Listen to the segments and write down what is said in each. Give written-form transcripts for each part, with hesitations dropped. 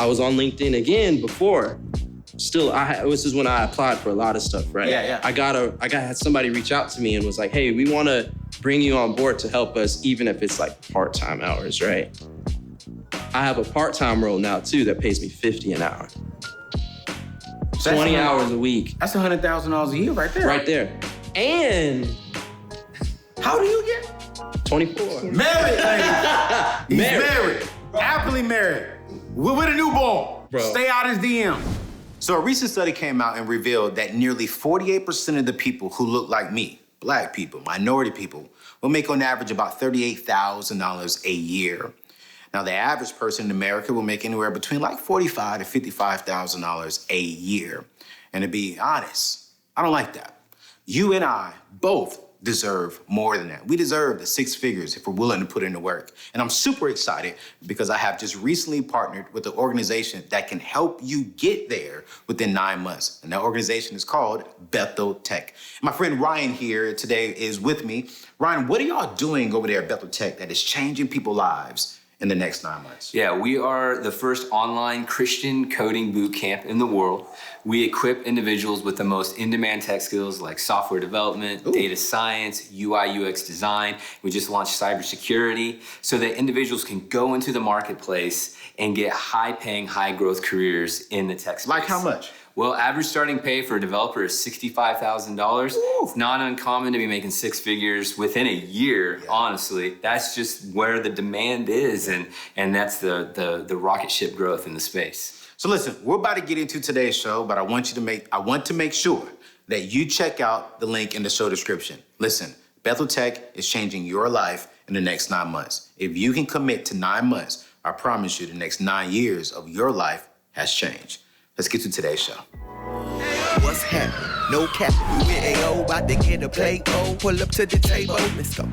I was on LinkedIn again before. Still, this is when I applied for a lot of stuff, right? Yeah. I had somebody reach out to me and was like, hey, we want to bring you on board to help us, even if it's like part-time hours, right? I have a part-time role now too that pays me $50 an hour. 20 hours a week. That's $100,000 a year right there. Right there. And how do you get? 24. Married, ladies. He's married. Happily married. With a newborn. Bro. Stay out his DM. So a recent study came out and revealed that nearly 48% of the people who look like me, Black people, minority people, will make on average about $38,000 a year. Now, the average person in America will make anywhere between like $45,000 to $55,000 a year. And to be honest, I don't like that. You and I both deserve more than that. We deserve the six figures if we're willing to put in the work. And I'm super excited because I have just recently partnered with an organization that can help you get there within 9 months. And that organization is called Bethel Tech. My friend Ryan here today is with me. Ryan, what are y'all doing over there at Bethel Tech that is changing people's lives in the next 9 months? Yeah, we are the first online Christian coding bootcamp in the world. We equip individuals with the most in-demand tech skills like software development, data science, UI, UX design. We just launched cybersecurity so that individuals can go into the marketplace and get high-paying, high-growth careers in the tech space. Like how much? Well, average starting pay for a developer is $65,000. It's not uncommon to be making six figures within a year, honestly. That's just where the demand is, and that's the rocket ship growth in the space. So listen, we're about to get into today's show, but I want to make sure that you check out the link in the show description. Listen, Bethel Tech is changing your life in the next 9 months. If you can commit to 9 months, I promise you the next 9 years of your life has changed. Let's get to today's show. What's happening? No cap. We with AO, about to get a plate. Oh, pull up to the table. Let's go.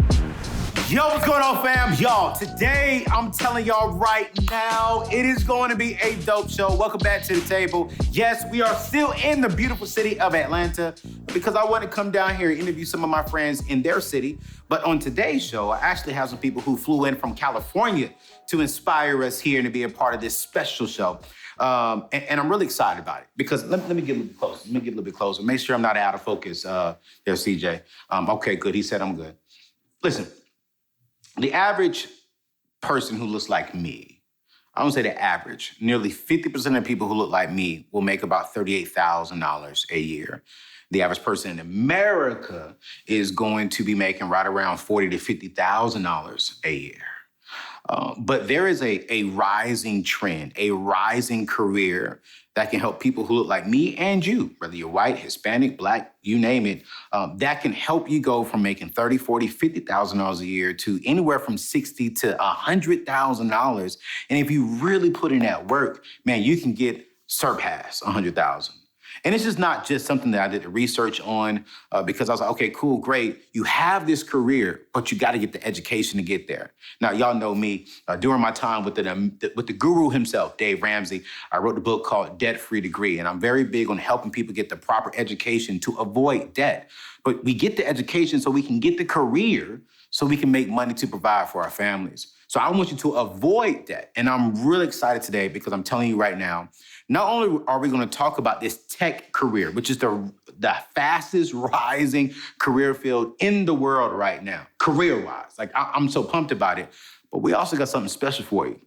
Yo, what's going on, fam? Y'all, today I'm telling y'all right now, it is going to be a dope show. Welcome back to the table. Yes, we are still in the beautiful city of Atlanta because I want to come down here and interview some of my friends in their city. But on today's show, I actually have some people who flew in from California to inspire us here and to be a part of this special show. And I'm really excited about it because let me get a little closer. Let me get a little bit closer. Make sure I'm not out of focus there, CJ. Okay, good. He said I'm good. Listen, the average person who looks like me, I don't say the average, nearly 50% of people who look like me will make about $38,000 a year. The average person in America is going to be making right around $40,000 to $50,000 a year. But there is a rising trend, a rising career that can help people who look like me and you, whether you're white, Hispanic, Black, you name it, that can help you go from making $30,000, $40,000, $50,000 a year to anywhere from $60,000 to $100,000. And if you really put in that work, man, you can surpass $100,000. And it's just not just something that I did the research on because I was like, okay, cool, great. You have this career, but you got to get the education to get there. Now, y'all know me. During my time with the guru himself, Dave Ramsey, I wrote a book called Debt Free Degree. And I'm very big on helping people get the proper education to avoid debt. But we get the education so we can get the career so we can make money to provide for our families. So I want you to avoid that. And I'm really excited today because I'm telling you right now, not only are we going to talk about this tech career, which is the fastest rising career field in the world right now, career-wise. Like, I'm so pumped about it. But we also got something special for you.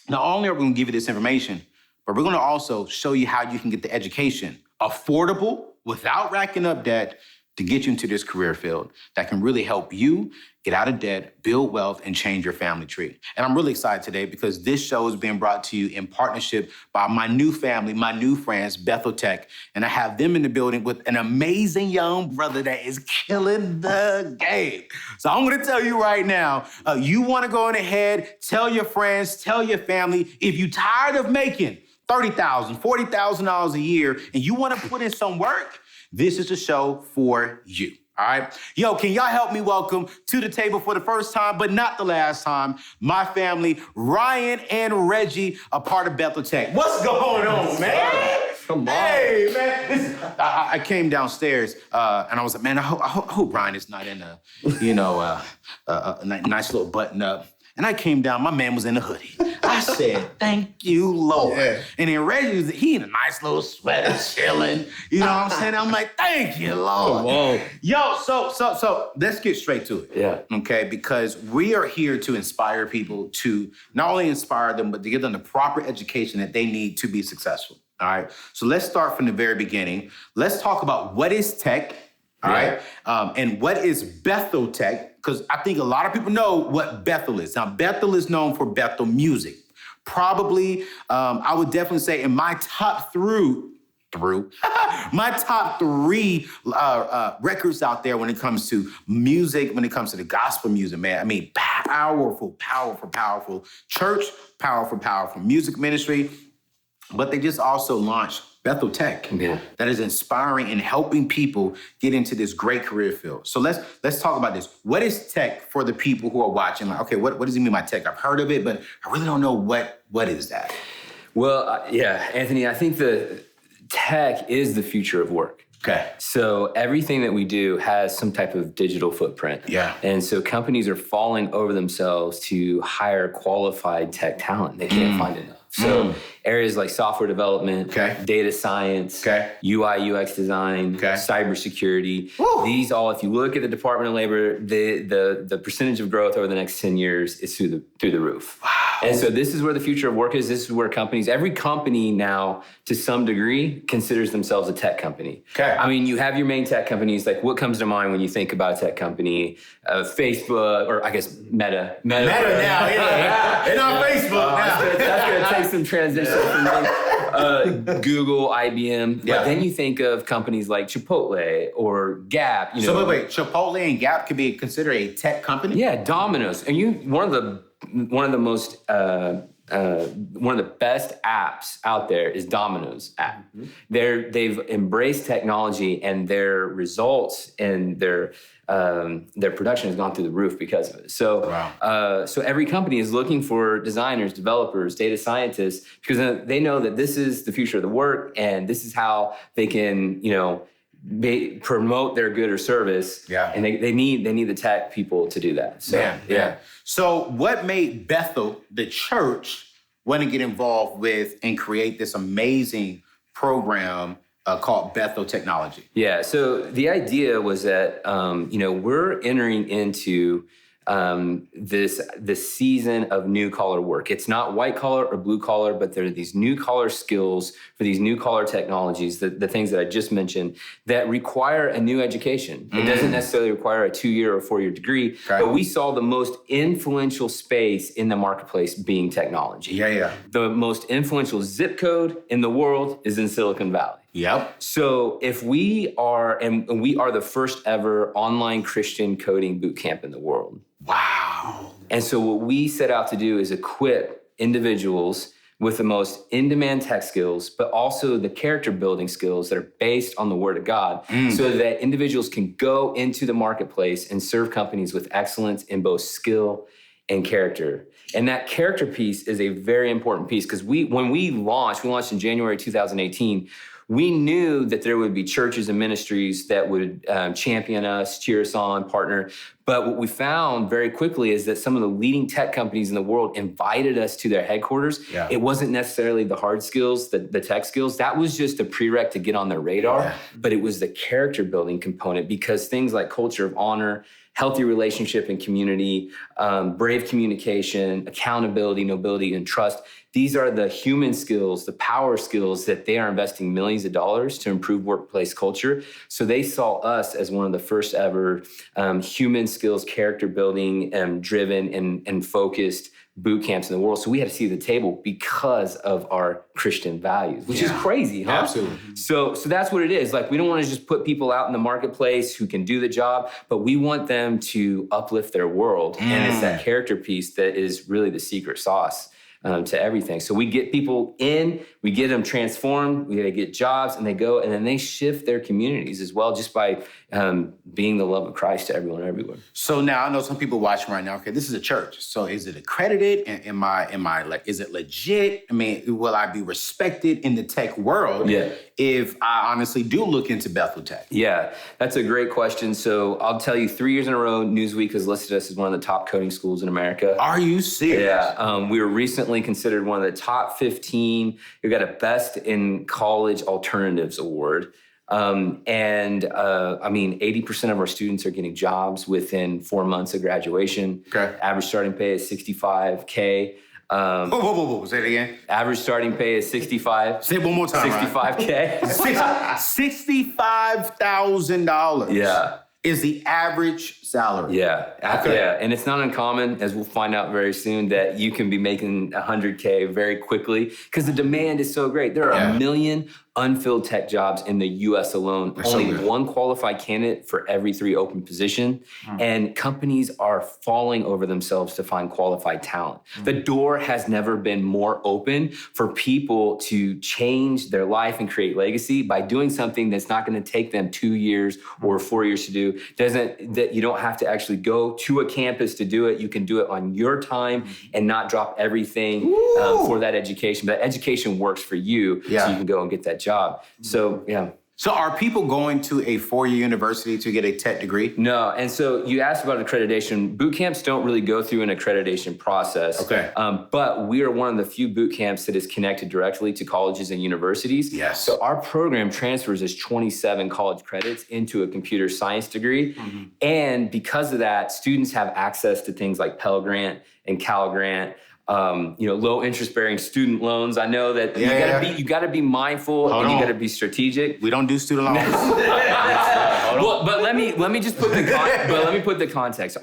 Not only are we going to give you this information, but we're going to also show you how you can get the education affordable, without racking up debt, to get you into this career field that can really help you get out of debt, build wealth, and change your family tree. And I'm really excited today because this show is being brought to you in partnership by my new family, my new friends, Bethel Tech. And I have them in the building with an amazing young brother that is killing the game. So I'm gonna tell you right now, you wanna go on ahead, tell your friends, tell your family, if you're tired of making $30,000, $40,000 a year, and you wanna put in some work, this is a show for you, all right? Yo, can y'all help me welcome to the table for the first time, but not the last time, my family, Ryan and Reggie, a part of Bethel Tech. What's going on, man? Come on. Hey, man. Listen, I came downstairs and I was like, man, I hope Ryan is not in a nice little button up. And I came down, my man was in a hoodie. I said, thank you, Lord. Yeah. And then Reggie, he in a nice little sweater, chilling. You know what I'm saying? I'm like, thank you, Lord. Whoa. Yo, so let's get straight to it. Yeah. Okay, because we are here to inspire people, to not only inspire them, but to give them the proper education that they need to be successful. All right, so let's start from the very beginning. Let's talk about what is tech, all right? And what is Bethel Tech, because I think a lot of people know what Bethel is. Now, Bethel is known for Bethel music. Probably, I would definitely say in my top my top three records out there when it comes to music, when it comes to the gospel music, man. I mean, powerful church, powerful music ministry. But they just also launched Bethel Tech that is inspiring and helping people get into this great career field. So let's talk about this. What is tech for the people who are watching? Like, okay, what does he mean by tech? I've heard of it, but I really don't know what is that. Well, Anthony, I think the tech is the future of work. Okay. So everything that we do has some type of digital footprint. Yeah. And so companies are falling over themselves to hire qualified tech talent. They can't find enough. So areas like software development, data science, UI, UX design, cybersecurity, these all, if you look at the Department of Labor, the percentage of growth over the next 10 years is through the roof. Wow. And so this is where the future of work is. This is where every company now, to some degree, considers themselves a tech company. Okay. I mean, you have your main tech companies. Like, what comes to mind when you think about a tech company? Facebook, or I guess Meta. Meta now, yeah. It's on Facebook now. That's going to take some transition from Google, IBM. Yeah. But then you think of companies like Chipotle or Gap. So wait, Chipotle and Gap could be considered a tech company? Yeah, Domino's. And one of the best apps out there is Domino's app. Mm-hmm. They've embraced technology, and their results and their production has gone through the roof because of it. So, so every company is looking for designers, developers, data scientists, because they know that this is the future of the work, and this is how they can, they promote their good or service. Yeah. And they need the tech people to do that. So, yeah. So what made Bethel, the church, want to get involved with and create this amazing program called Bethel Technology? Yeah, so the idea was that, we're entering into this season of new collar work. It's not white collar or blue collar, but there are these new collar skills for these new collar technologies, the things that I just mentioned, that require a new education. It doesn't necessarily require a 2-year or 4-year degree, but we saw the most influential space in the marketplace being technology. Yeah. The most influential zip code in the world is in Silicon Valley. Yep. So if we are the first ever online Christian coding bootcamp in the world. Wow. And so what we set out to do is equip individuals with the most in-demand tech skills, but also the character building skills that are based on the Word of God, so that individuals can go into the marketplace and serve companies with excellence in both skill and character. And that character piece is a very important piece, because when we launched in January 2018, we knew that there would be churches and ministries that would champion us, cheer us on, partner. But what we found very quickly is that some of the leading tech companies in the world invited us to their headquarters. Yeah. It wasn't necessarily the hard skills, the tech skills. That was just a prereq to get on their radar. Yeah. But it was the character building component, because things like culture of honor, healthy relationship and community, brave communication, accountability, nobility, and trust. These are the human skills, the power skills that they are investing millions of dollars to improve workplace culture. So they saw us as one of the first ever human skills, character building, driven and focused boot camps in the world. So we had to see the table because of our Christian values, which is crazy, huh? Absolutely. So that's what it is. Like, we don't want to just put people out in the marketplace who can do the job, but we want them to uplift their world. And it's that character piece that is really the secret sauce to everything. So we get people in, we get them transformed, they get jobs, and they go, and then they shift their communities as well, just by being the love of Christ to everyone everywhere. So now I know some people watching right now. Okay, this is a church. So is it accredited? Am I like? Is it legit? I mean, will I be respected in the tech world? Yeah. If I honestly do look into Bethel Tech. Yeah, that's a great question. So I'll tell you, 3 years in a row, Newsweek has listed us as one of the top coding schools in America. Are you serious? Yeah, we were recently considered one of the top 15. We got a Best in College Alternatives Award. I mean, 80% of our students are getting jobs within 4 months of graduation. Okay. Average starting pay is $65K. Whoa. Say it again. Average starting pay is 65. Say it one more time. $65K. $65,000. Yeah. Is the average salary. Yeah. Okay. Yeah. And it's not uncommon, as we'll find out very soon, that you can be making $100K very quickly because the demand is so great. There are 1 million unfilled tech jobs in the US alone. That's only so one qualified candidate for every 3 open positions. And companies are falling over themselves to find qualified talent. The door has never been more open for people to change their life and create legacy by doing something that's not going to take them 2 years or 4 years to do. That you don't have to actually go to a campus to do it. You can do it on your time and not drop everything for that education. But that education works for you, so you can go and get that job. So, yeah. So are people going to a 4-year university to get a tech degree? No, and so you asked about accreditation. Boot camps don't really go through an accreditation process. Okay. But we are one of the few boot camps that is connected directly to colleges and universities. Yes. So our program transfers as 27 college credits into a computer science degree. And because of that, students have access to things like Pell Grant and Cal Grant. Low interest bearing student loans. I know that you gotta be mindful and you gotta be strategic. We don't do student loans. Well, but let me just put the context.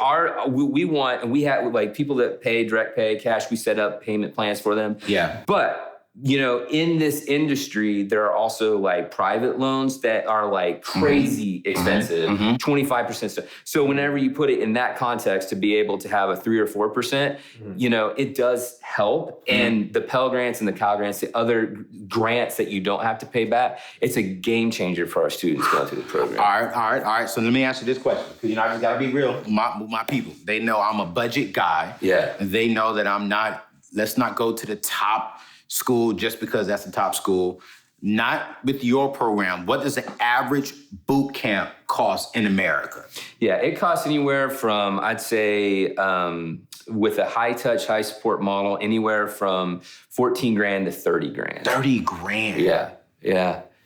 We have like people that pay direct pay cash. We set up payment plans for them. Yeah. But in this industry, there are also like private loans that are like crazy expensive, 25% stuff. So whenever you put it in that context to be able to have a 3 or 4%, it does help. And the Pell Grants and the Cal Grants, the other grants that you don't have to pay back, it's a game changer for our students going through the program. All right. So let me answer this question, because I just gotta be real with my people. They know I'm a budget guy. Yeah. And they know that I'm not. Let's not go to the top school just because that's the top school. Not with your program. What does an average boot camp cost in America? Yeah, it costs anywhere from, I'd say, with a high touch, high support model, anywhere from 14 grand to 30 grand. 30 grand. Yeah.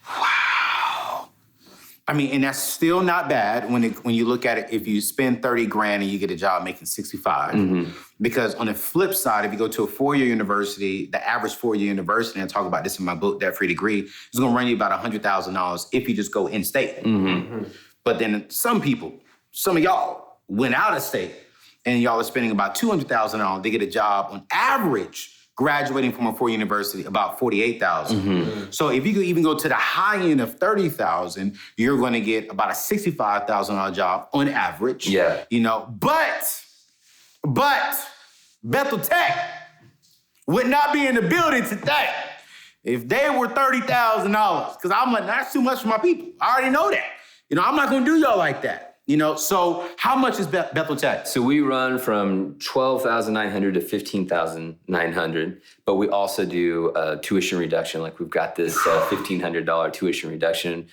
Wow. I mean, and that's still not bad when you look at it. If you spend 30 grand and you get a job making 65, because on the flip side, if you go to a 4-year university, the average 4-year university, and I talk about this in my book, Debt Free Degree, is going to run you about $100,000 if you just go in state. But then some of y'all went out of state, and y'all are spending about $200,000 to get a job on average. Graduating from a 4-year university, about $48,000. So if you could even go to the high end of $30,000, you're going to get about a $65,000 job on average. Yeah. But Bethel Tech would not be in the building today if they were $30,000. Because I'm like, that's too much for my people. I already know that. I'm not going to do y'all like that. So how much is Bethel Tech? So we run from $12,900 to $15,900, but we also do tuition reduction. Like we've got this $1,500 tuition reduction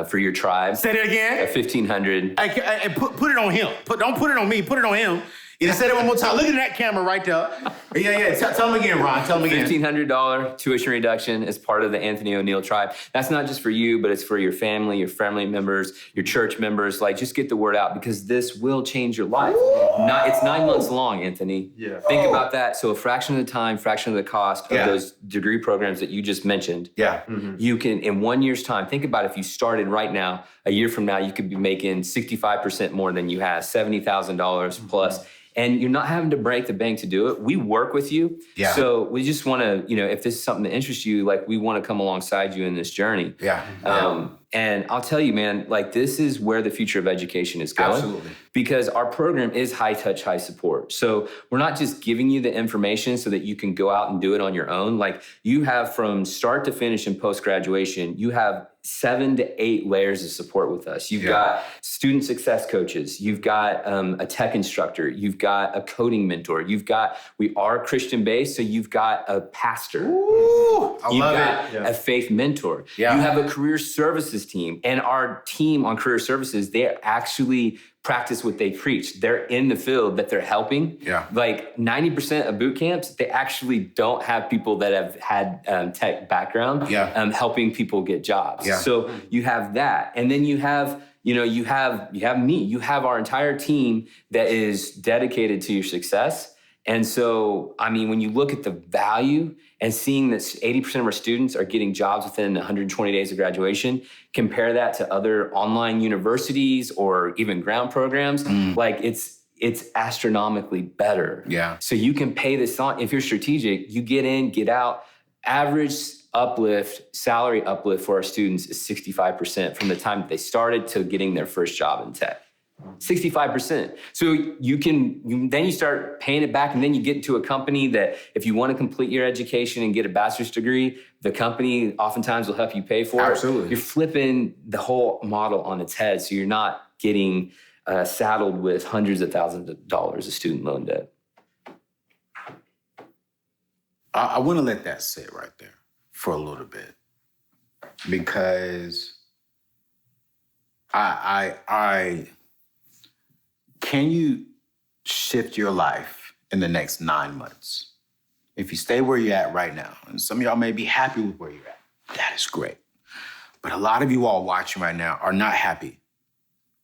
for your tribe. Say that again. $1,500. Hey, put it on him. Don't put it on me. Put it on him. Say that one more time. Look at that camera right there. Yeah. Tell him again, Ron. Tell him again. $1,500 tuition reduction as part of the Anthony O'Neill tribe. That's not just for you, but it's for your family members, your church members. Like, just get the word out because this will change your life. It's 9 months long, Anthony. Yeah. Think about that. So a fraction of the time, fraction of the cost of those degree programs that you just mentioned. Yeah. You can, in 1 year's time, think about if you started right now, a year from now, you could be making 65% more than you have, $70,000 plus. And you're not having to break the bank to do it. We work with you. Yeah. So we just want to, if this is something that interests you, like we want to come alongside you in this journey. Yeah. And I'll tell you, man, like this is where the future of education is going. Absolutely. Because our program is high touch, high support. So we're not just giving you the information so that you can go out and do it on your own. Like you have from start to finish in post-graduation, you have 7 to 8 layers of support with us. You've got student success coaches. You've got a tech instructor. You've got a coding mentor. We are Christian based, so you've got a pastor. Ooh, I love it. A faith mentor. Yeah. You have a career services team. And our team on career services, they actually practice what they preach. They're in the field that they're helping. Yeah. Like 90% of boot camps, they actually don't have people that have had tech background helping people get jobs. Yeah. So you have that. And then you have me. You have our entire team that is dedicated to your success. And so, I mean, when you look at the value and seeing that 80% of our students are getting jobs within 120 days of graduation, compare that to other online universities or even ground programs, like it's astronomically better. Yeah. So you can pay this on, if you're strategic, you get in, get out. Average salary uplift for our students is 65% from the time that they started to getting their first job in tech. 65%. So then you start paying it back, and then you get into a company that if you want to complete your education and get a bachelor's degree, the company oftentimes will help you pay for it. Absolutely. You're flipping the whole model on its head. So you're not getting saddled with hundreds of thousands of dollars of student loan debt. I want to let that sit right there for a little bit, because can you shift your life in the next 9 months? If you stay where you're at right now, and some of y'all may be happy with where you're at, that is great. But a lot of you all watching right now are not happy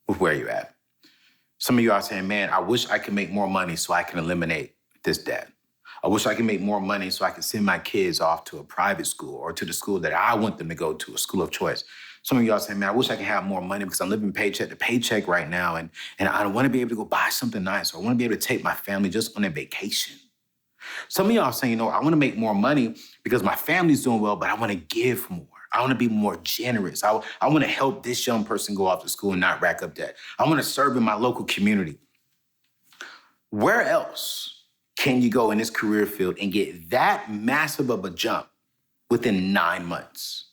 with where you're at. Some of you are saying, man, I wish I could make more money so I can eliminate this debt. I wish I could make more money so I can send my kids off to a private school or to the school that I want them to go to, a school of choice. Some of y'all say, man, I wish I could have more money because I'm living paycheck to paycheck right now, and I want to be able to go buy something nice, or I want to be able to take my family just on a vacation. Some of y'all saying, I want to make more money because my family's doing well, but I want to give more. I want to be more generous. I want to help this young person go off to school and not rack up debt. I want to serve in my local community. Where else can you go in this career field and get that massive of a jump within 9 months?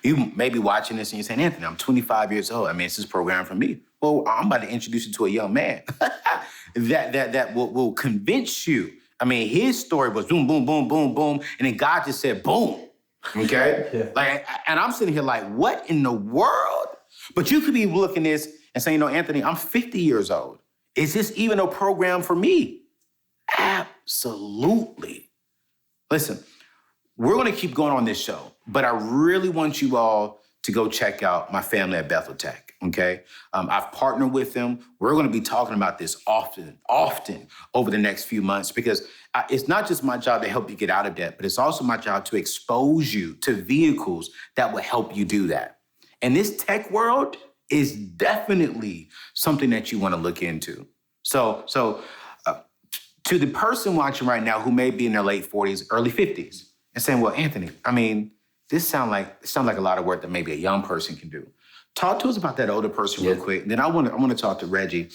You may be watching this and you're saying, Anthony, I'm 25 years old. I mean, it's this program for me. Well, I'm about to introduce you to a young man that will convince you. I mean, his story was boom, boom, boom, boom, boom, and then God just said, boom, okay? And I'm sitting here like, what in the world? But you could be looking at this and saying, Anthony, I'm 50 years old. Is this even a program for me? Absolutely. Listen, we're going to keep going on this show, but I really want you all to go check out my family at Bethel Tech, okay? I've partnered with them. We're going to be talking about this often over the next few months, because it's not just my job to help you get out of debt, but it's also my job to expose you to vehicles that will help you do that. And this tech world is definitely something that you want to look into. So to the person watching right now who may be in their late 40s, early 50s, and saying, well, Anthony, I mean, this sounds like a lot of work that maybe a young person can do. Talk to us about that older person real quick. Then I want to talk to Reggie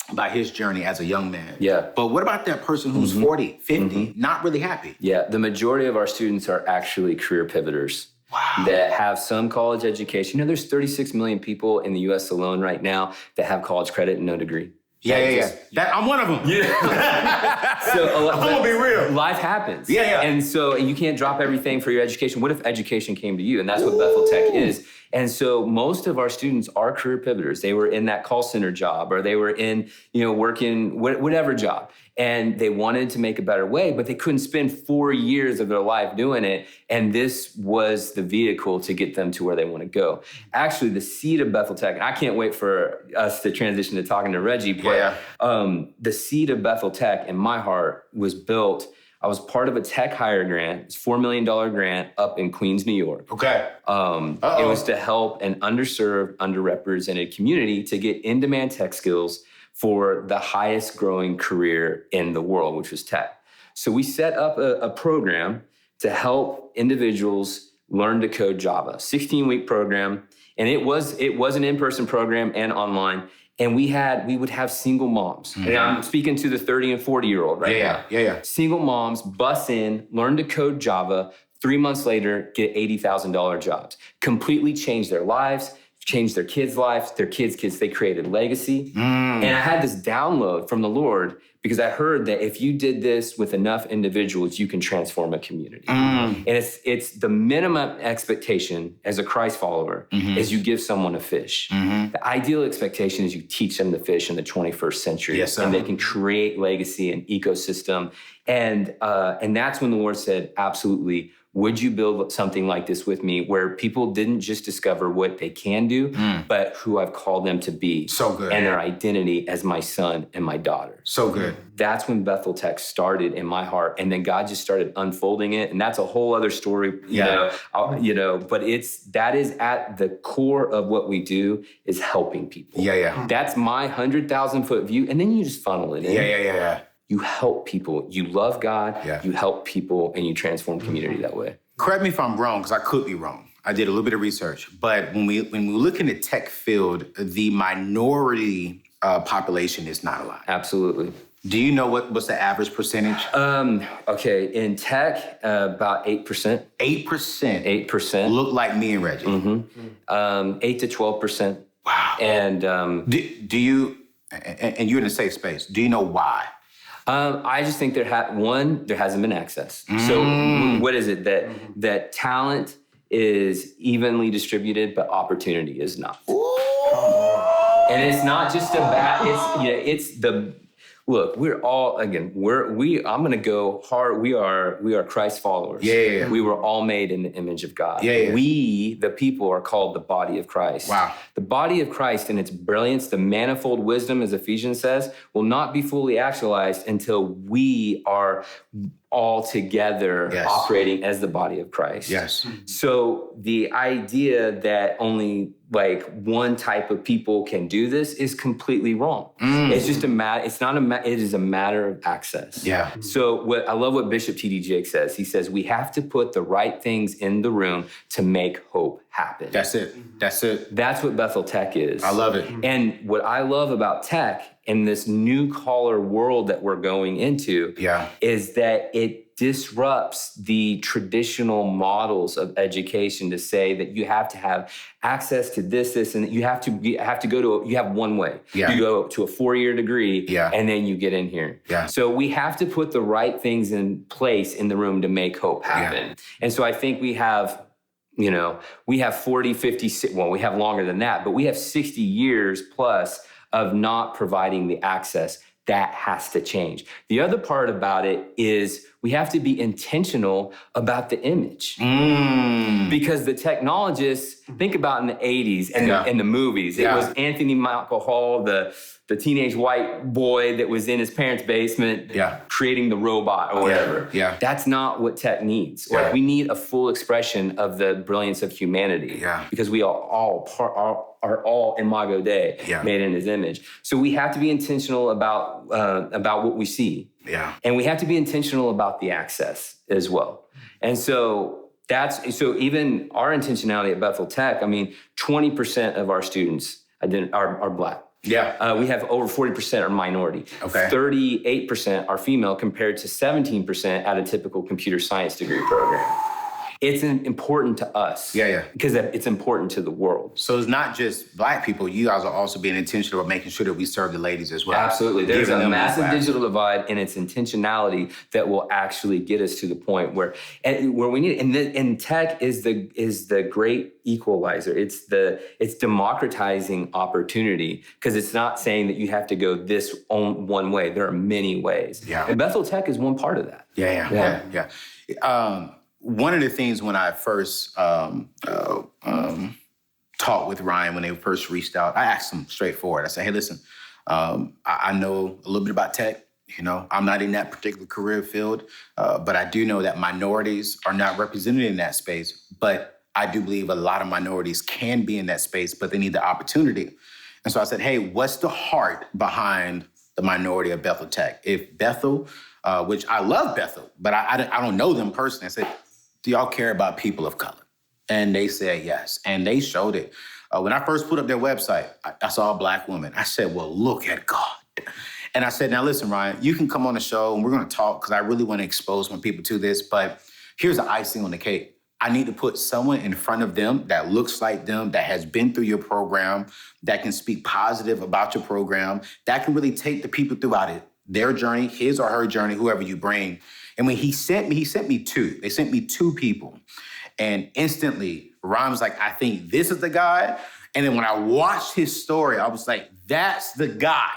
about his journey as a young man. Yeah. But what about that person who's 40, 50, not really happy? Yeah, the majority of our students are actually career pivoters. Wow. That have some college education. There's 36 million people in the U.S. alone right now that have college credit and no degree. Yeah. I'm one of them. Yeah. So I'm gonna be real. Life happens. Yeah. And so you can't drop everything for your education. What if education came to you? And that's what Bethel Tech is. And so most of our students are career pivoters. They were in that call center job, or they were in, working whatever job. And they wanted to make a better way, but they couldn't spend 4 years of their life doing it. And this was the vehicle to get them to where they want to go. Actually, the seed of Bethel Tech, and I can't wait for us to transition to talking to Reggie, but the seed of Bethel Tech in my heart was built. I was part of a tech hire grant. It's a $4 million grant up in Queens, New York. Okay. It was to help an underserved, underrepresented community to get in-demand tech skills for the highest growing career in the world, which was tech. So we set up a program to help individuals learn to code Java, 16-week program. And it was an in-person program and online. And we would have single moms. Mm-hmm. And I'm speaking to the 30 and 40-year-old right now. Yeah. Single moms bus in, learn to code Java, 3 months later, get $80,000 jobs. Completely change their lives, change their kids' lives, their kids' kids. They created legacy. And I had this download from the Lord because I heard that if you did this with enough individuals, you can transform a community. And it's the minimum expectation as a Christ follower is you give someone a fish. The ideal expectation is you teach them to fish in the 21st century. Yes, sir. And they can create legacy and ecosystem. And that's when the Lord said, absolutely, would you build something like this with me where people didn't just discover what they can do, but who I've called them to be? So good. And their identity as my son and my daughter. So good. That's when Bethel Tech started in my heart. And then God just started unfolding it. And that's a whole other story, you know, but that is at the core of what we do is helping people. That's my 100,000-foot view. And then you just funnel it in. Yeah. You help people. You love God. You help people, and you transform community that way. Correct me if I'm wrong, because I could be wrong. I did a little bit of research, but when we look in the tech field, the minority population is not a lot. Absolutely. Do you know what's the average percentage? Okay, in tech, about 8%. 8%. 8%. Look like me and Reggie. 8 to 12%. Wow. And do you? And you're in a safe space. Do you know why? I just think there hasn't been access. So what is it that talent is evenly distributed, but opportunity is not. And it's not just look, we're all, again, I'm going to go hard. We are Christ followers. Yeah. We were all made in the image of God. Yeah. We, the people, are called the body of Christ. Wow. The body of Christ in its brilliance, the manifold wisdom, as Ephesians says, will not be fully actualized until we are all together operating as the body of Christ. Yes. So the idea that only like one type of people can do this is completely wrong. It's just it is a matter of access. Yeah. So I love what Bishop T.D. Jakes says. He says, we have to put the right things in the room to make hope happen. That's it. That's what Bethel Tech is. I love it. And what I love about tech in this new collar world that we're going into is that it disrupts the traditional models of education to say that you have to have access to this, and you have to you have one way. You go to a 4-year degree, and then you get in here. So we have to put the right things in place in the room to make hope happen. And so I think we have 40, 50, well, we have longer than that, but we have 60 years plus of not providing the access. That has to change. The other part about it is we have to be intentional about the image. Because the technologists, think about in the 80s and in the movies, it was Anthony Michael Hall, the teenage white boy that was in his parents' basement creating the robot or whatever. That's not what tech needs. Like, we need a full expression of the brilliance of humanity because we are all Imago Dei, made in his image. So we have to be intentional about what we see. And we have to be intentional about the access as well. And so even our intentionality at Bethel Tech, 20% of our students are Black. We have over 40% are minority. 38% are female compared to 17% at a typical computer science degree program. It's important to us. Because it's important to the world. So it's not just Black people. You guys are also being intentional about making sure that we serve the ladies as well. Absolutely. There's a massive digital divide, and it's intentionality that will actually get us to the point where we need it. And tech is the great equalizer. It's democratizing opportunity because it's not saying that you have to go this one way. There are many ways. And Bethel Tech is one part of that. One of the things when I first talked with Ryan, when they first reached out, I asked him straightforward. I said, hey, listen, I know a little bit about tech. I'm not in that particular career field, but I do know that minorities are not represented in that space. But I do believe a lot of minorities can be in that space, but they need the opportunity. And so I said, hey, what's the heart behind the minority of Bethel Tech? If Bethel, which I love Bethel, but I don't know them personally, I said, do y'all care about people of color? And they said yes. And they showed it. When I first put up their website, I saw a Black woman. I said, well, look at God. And I said, now listen, Ryan, you can come on the show and we're going to talk because I really want to expose more people to this. But here's the icing on the cake. I need to put someone in front of them that looks like them, that has been through your program, that can speak positive about your program, that can really take the people throughout it, their journey, his or her journey, whoever you bring. And when he sent me two. They sent me two people. And instantly, Ryan was like, I think this is the guy. And then when I watched his story, I was like, that's the guy.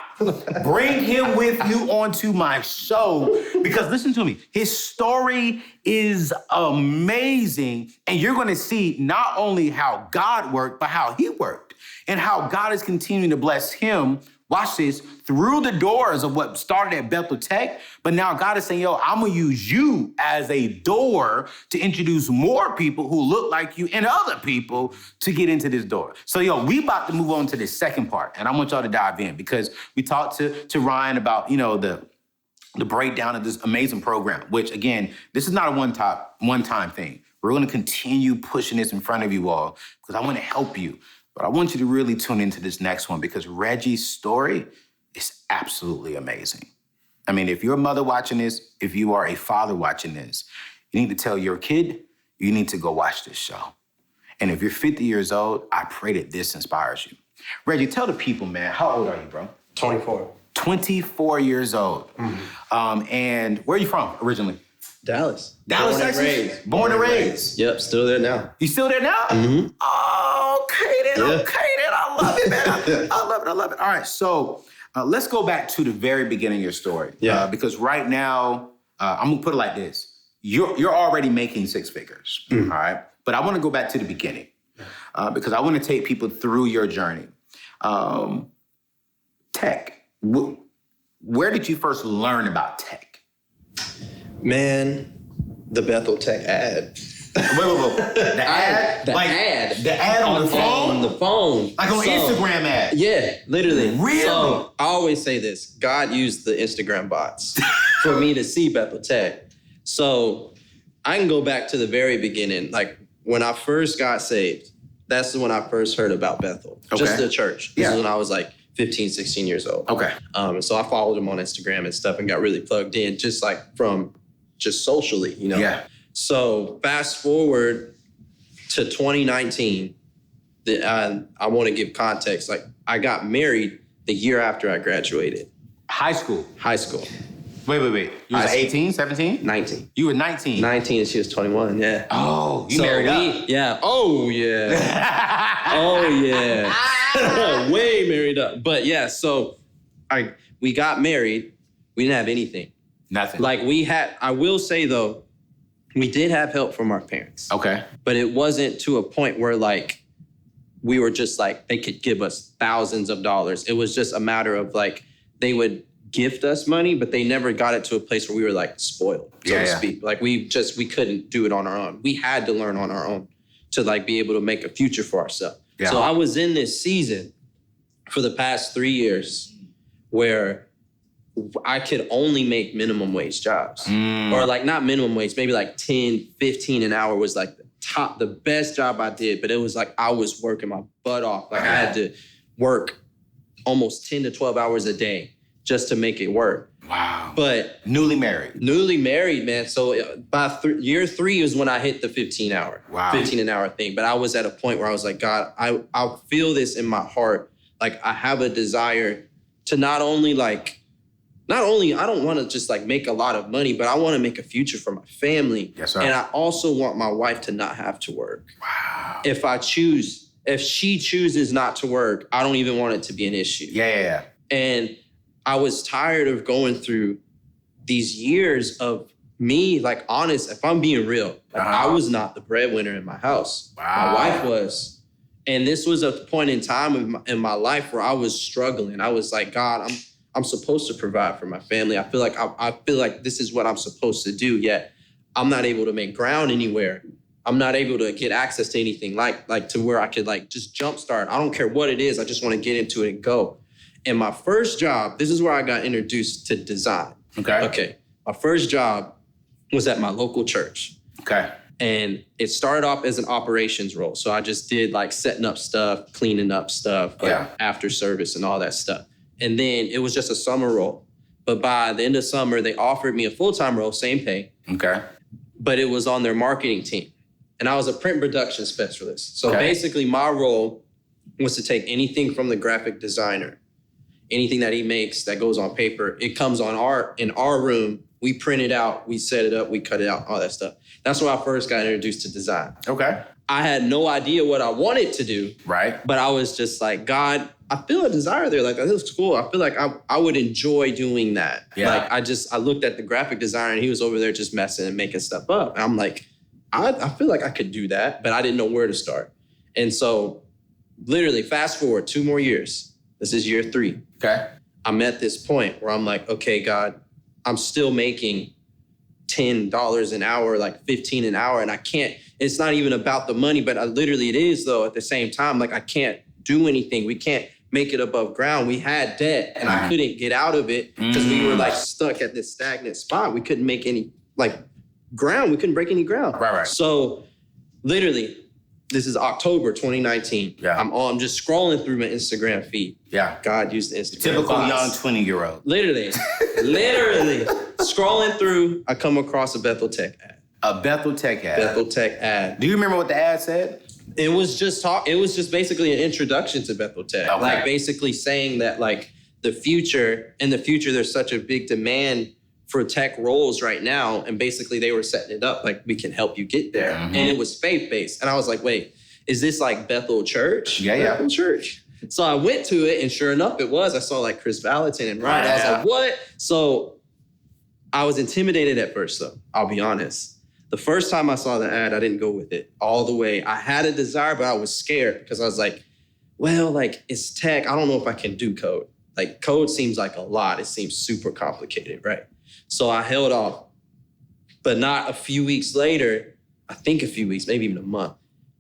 Bring him with you onto my show. Because listen to me, his story is amazing. And you're gonna see not only how God worked, but how he worked. And how God is continuing to bless him, watch this, through the doors of what started at Bethel Tech. But now God is saying, yo, I'm gonna use you as a door to introduce more people who look like you and other people to get into this door. So, yo, we about to move on to the second part. And I want y'all to dive in because we talked to Ryan about, the breakdown of this amazing program, which again, this is not a one-time thing. We're gonna continue pushing this in front of you all because I wanna help you. But I want you to really tune into this next one because Reggie's story is absolutely amazing. I mean, if you're a mother watching this, if you are a father watching this, you need to tell your kid, you need to go watch this show. And if you're 50 years old, I pray that this inspires you. Reggie, tell the people, man, how old are you, bro? 24. 24 years old. Mm-hmm. And where are you from originally? Dallas. Dallas, Texas? Born and raised. Yep, still there now. You still there now? Mm-hmm. Okay then. I love it, man. I love it. All right, so let's go back to the very beginning of your story. Yeah. Because right now, I'm gonna put it like this. You're already making six figures, all right? But I wanna go back to the beginning because I wanna take people through your journey. Tech, where did you first learn about tech? Man, the Bethel Tech ad. Wait. The ad? The ad on the phone? On the phone. Like on Instagram ad? Yeah, literally. Really? So I always say this. God used the Instagram bots for me to see Bethel Tech. So I can go back to the very beginning. Like when I first got saved, that's when I first heard about Bethel. Okay. Just the church. This is when I was like 15, 16 years old. Okay. So I followed him on Instagram and stuff and got really plugged in just like from just socially, Yeah. So fast forward to 2019, I want to give context. Like I got married the year after I graduated. High school? High school. Wait. You was 18, 17? 19. You were 19? 19 and she was 21, yeah. Oh, you married up? Yeah. Oh, yeah. Oh, yeah. Way married up. But yeah, so we got married. We didn't have anything. Nothing. Like I will say though, we did have help from our parents. Okay. But it wasn't to a point where like, we were just like, they could give us thousands of dollars. It was just a matter of like, they would gift us money, but they never got it to a place where we were like spoiled, so to speak. Like we couldn't do it on our own. We had to learn on our own to like be able to make a future for ourselves. Yeah. So I was in this season for the past 3 years where I could only make minimum wage jobs. Or like not minimum wage, maybe like 10, 15 an hour was like the best job I did. But it was like I was working my butt off. Like I had to work almost 10 to 12 hours a day just to make it work. Wow. But Newly married, man. So by year 3 is when I hit the 15 an hour thing. But I was at a point where I was like, God, I feel this in my heart. Like I have a desire to not only, I don't want to just like make a lot of money, but I want to make a future for my family. Yes, sir. And I also want my wife to not have to work. Wow. If she chooses not to work, I don't even want it to be an issue. Yeah. And I was tired of going through these years of me, like honest, if I'm being real, like I was not the breadwinner in my house. Wow. My wife was. And this was a point in time in my life where I was struggling. I was like, God, I'm supposed to provide for my family. I feel like this is what I'm supposed to do, yet I'm not able to make ground anywhere. I'm not able to get access to anything like to where I could like just jumpstart. I don't care what it is. I just want to get into it and go. And my first job, this is where I got introduced to design. Okay. My first job was at my local church. Okay. And it started off as an operations role. So I just did like setting up stuff, cleaning up stuff, like after service and all that stuff. And then it was just a summer role. But by the end of summer, they offered me a full-time role, same pay. Okay. But it was on their marketing team. And I was a print production specialist. So basically my role was to take anything from the graphic designer, anything that he makes that goes on paper, it comes on in our room. We print it out, we set it up, we cut it out, all that stuff. That's when I first got introduced to design. Okay. I had no idea what I wanted to do. Right. But I was just like, God, I feel a desire there. Like, that looks cool. I feel like I would enjoy doing that. Yeah. Like, I looked at the graphic designer and he was over there just messing and making stuff up. And I'm like, I feel like I could do that, but I didn't know where to start. And so literally fast forward 2 more years. This is year 3. Okay. I'm at this point where I'm like, okay, God, I'm still making $10 an hour, like $15 an hour. And I can't, it's not even about the money, but it is though at the same time. Like I can't do anything. We can't make it above ground. We had debt and I couldn't get out of it because we were like stuck at this stagnant spot. We couldn't make any ground. We couldn't break any ground. Right. So literally, this is October 2019. Yeah. I'm just scrolling through my Instagram feed. Yeah. God used the Instagram. Typical bots. young 20-year-old. Literally scrolling through, I come across a Bethel Tech ad. A Bethel Tech ad. Bethel Tech ad. Do you remember what the ad said? It was just basically an introduction to Bethel Tech. Okay. Like basically saying that like in the future, there's such a big demand for tech roles right now. And basically they were setting it up like we can help you get there. And it was faith-based. And I was like, wait, is this like Bethel Church? Yeah. Bethel Church. So I went to it and sure enough it was. I saw like Chris Valentin and Ryan. I was like, what? So I was intimidated at first though, I'll be honest. The first time I saw the ad, I didn't go with it all the way. I had a desire, but I was scared because I was like, well, like it's tech. I don't know if I can do code. Like code seems like a lot. It seems super complicated, right? So I held off. But not a few weeks later, I think a few weeks, maybe even a month,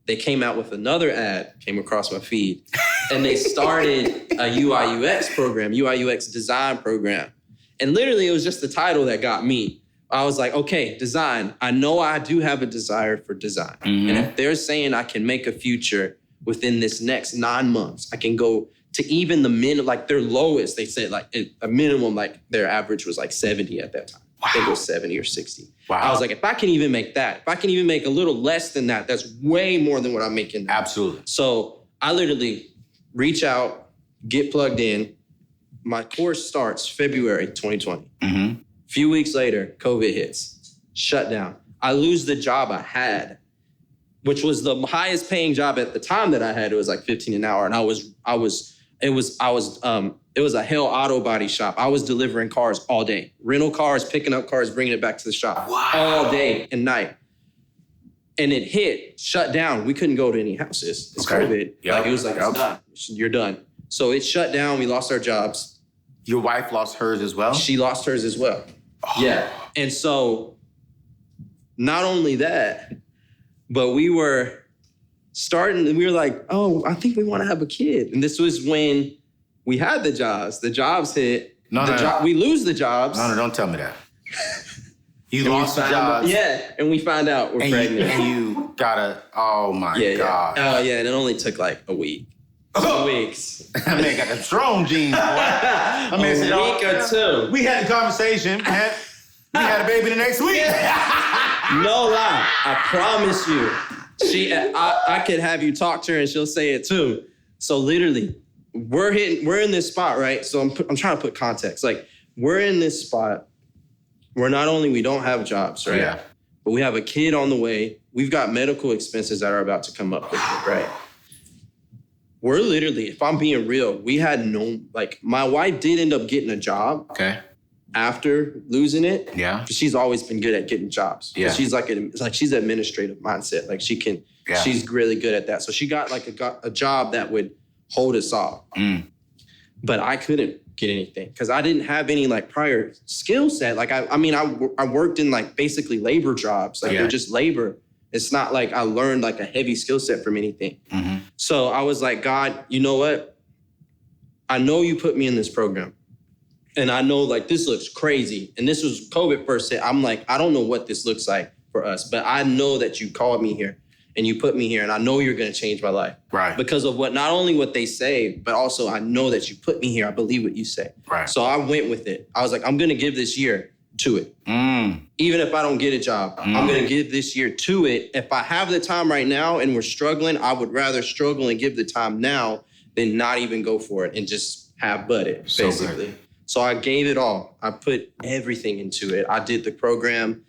they came out with another ad, came across my feed, and they started a UI UX program, UI UX design program. And literally it was just the title that got me. I was like, okay, design. I know I do have a desire for design. And if they're saying I can make a future within this next 9 months, I can go to even the minimum, like their lowest, they said like a minimum, like their average was like 70 at that time. Wow. I think it was 70 or 60. Wow. I was like, if I can even make that, if I can even make a little less than that, that's way more than what I'm making now. Absolutely. So I literally reach out, get plugged in. My course starts February 2020. Few weeks later, COVID hits, shut down. I lose the job I had, which was the highest paying job at the time that I had. It was like $15 an hour. And it was a Hell auto body shop. I was delivering cars all day. Rental cars, picking up cars, bringing it back to the shop all day and night. And it hit, shut down. We couldn't go to any houses. It's COVID. Yep. Like it was like, it's done. You're done. So it shut down. We lost our jobs. Your wife lost hers as well? She lost hers as well. Oh. Yeah. And so not only that, but we were like, oh, I think we want to have a kid. And this was when we had the jobs. The jobs hit. We lose the jobs. No, don't tell me that. You lost the jobs. Yeah, and we found out we're pregnant. And you gotta, oh my God. Oh yeah, and it only took like a week. 2 weeks. That man got the strong genes, boy. A week or two. We had a conversation, man. We had a baby the next week. No lie, I promise you. I could have you talk to her and she'll say it too. So literally, we're in this spot, right? So I'm trying to put context. Like, we're in this spot where not only we don't have jobs, right? Yeah. But we have a kid on the way. We've got medical expenses that are about to come up with it, right? We're literally, if I'm being real, we had no, like, my wife did end up getting a job. Okay. After losing it. Yeah. She's always been good at getting jobs. Yeah. She's she's administrative mindset. Like she's really good at that. So she got like a job that would hold us off. But I couldn't get anything because I didn't have any like prior skill set. Like I worked in like basically labor jobs. Like they're just labor. It's not like I learned like a heavy skill set from anything. So I was like, God, you know what? I know you put me in this program. And I know like this looks crazy. And this was COVID first hit. I'm like, I don't know what this looks like. for us. But I know that you called me here and you put me here, and I know you're going to change my life. Right. Because of not only what they say, but also I know that you put me here. I believe what you say. Right. So I went with it. I was like, I'm going to give this year to it. Even if I don't get a job, I'm going to give this year to it. If I have the time right now and we're struggling, I would rather struggle and give the time now than not even go for it and just have it, basically. Good. So I gave it all. I put everything into it. I did the program.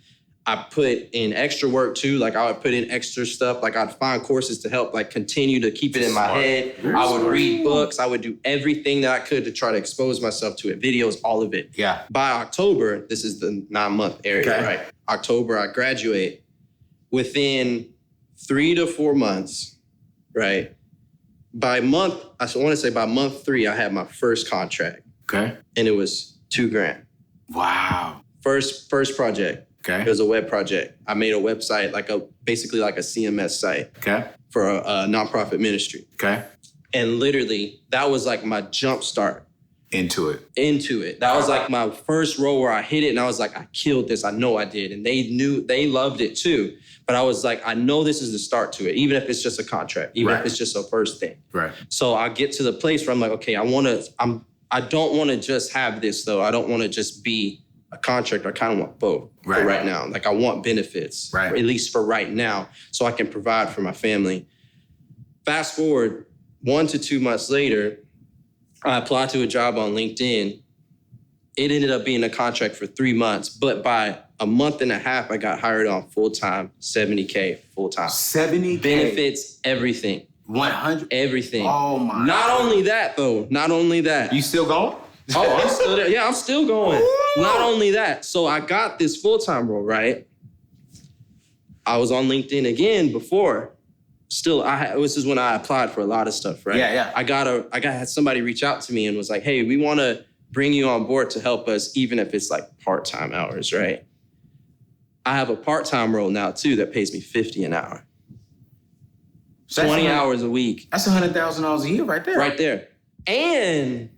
I put in extra work too. Like I would put in extra stuff. Like I'd find courses to help like continue to keep it in my head. I would read books. I would do everything that I could to try to expose myself to it. Videos, all of it. Yeah. By October, this is the 9-month area, right? October, I graduate. Within 3 to 4 months, right? By month 3, I had my first contract. Okay. And it was $2,000. Wow. First project. Okay. It was a web project. I made a website, basically like a CMS site. Okay. For a nonprofit ministry. Okay. And literally, that was like my jump start. Into it. That was like my first role where I hit it and I was like, I killed this. I know I did. And they loved it too. But I was like, I know this is the start to it, even if it's just a contract, even if it's just a first thing. Right. So I get to the place where I'm like, okay, I don't want to just have this though. I don't want to just be a contractor. I kind of want both right now. Like I want benefits, at least for right now, so I can provide for my family. Fast forward 1 to 2 months later, I applied to a job on LinkedIn. It ended up being a contract for 3 months, but by a month and a half, I got hired on full-time, $70K full-time. $70K? Benefits, everything. 100? Everything. Oh my. Not only that. You still going? Oh, I'm still there. Yeah, I'm still going. Ooh. Not only that. So I got this full-time role, right? I was on LinkedIn again before. Still, this is when I applied for a lot of stuff, right? Yeah. I had somebody reach out to me and was like, hey, we want to bring you on board to help us, even if it's like part-time hours, right? I have a part-time role now too that pays me $50 an hour. So 20 hours a week. That's $100,000 a year right there. Right there. And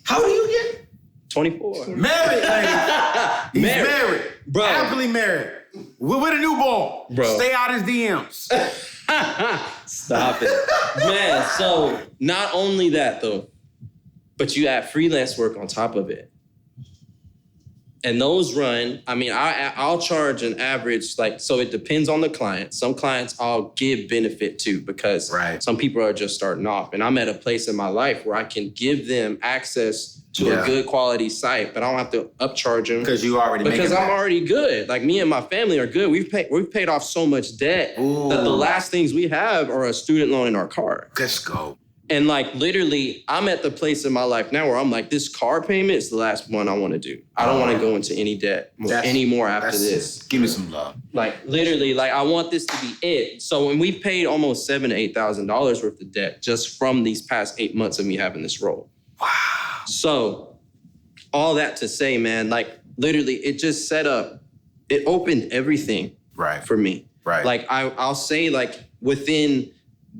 how do you get? 24. Married, ladies. He's married. Bro. Happily married. With a newborn. Bro. Stay out his DMs. Stop it. Man, so not only that though, but you add freelance work on top of it. And those run, I'll charge an average, so it depends on the client. Some clients I'll give benefit to because some people are just starting off. And I'm at a place in my life where I can give them access to a good quality site, but I don't have to upcharge them. Because you already Because I'm already good. Like me and my family are good. We've paid off so much debt that the last things we have are a student loan in our car. Let's go. And literally, I'm at the place in my life now where I'm like, this car payment is the last one I want to do. I don't want to go into any debt anymore after this. Give me some love. Literally, I want this to be it. So when we paid almost $7,000 to $8,000 worth of debt just from these past 8 months of me having this role. Wow. So all that to say, man, literally, it just it opened everything for me. Right. I'll say within